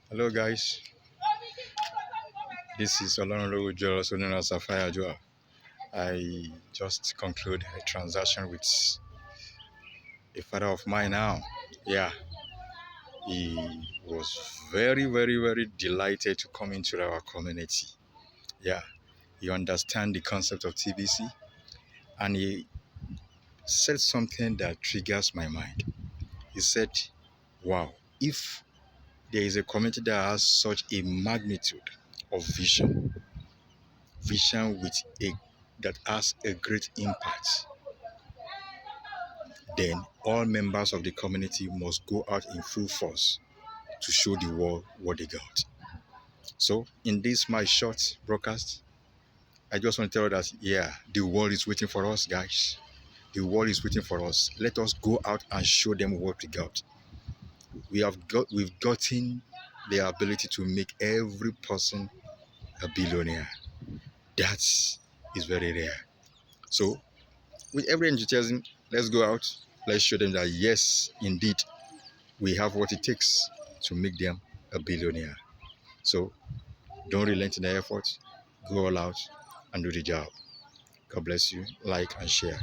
Hello guys, this is Olorunlowo Joel, also known as Sapphire Joel. I just concluded a transaction with a father of mine now. Yeah, he was very delighted to come into our community. Yeah, he understands the concept of TBC, and he said something that triggers my mind. He said, wow, if there is a community that has such a magnitude of vision with a that has a great impact, then all members of the community must go out in full force to show the world what they got. So in this my short broadcast, I just want to tell you that the world is waiting for us, guys. The world is waiting for us. Let us go out and show them what we got. We've gotten the ability to make every person a billionaire. That is very rare. So with every enthusiasm, let's go out. Let's show them that yes, indeed, we have what it takes to make them a billionaire. So don't relent in the effort. Go all out and do the job. God bless you. Like and share.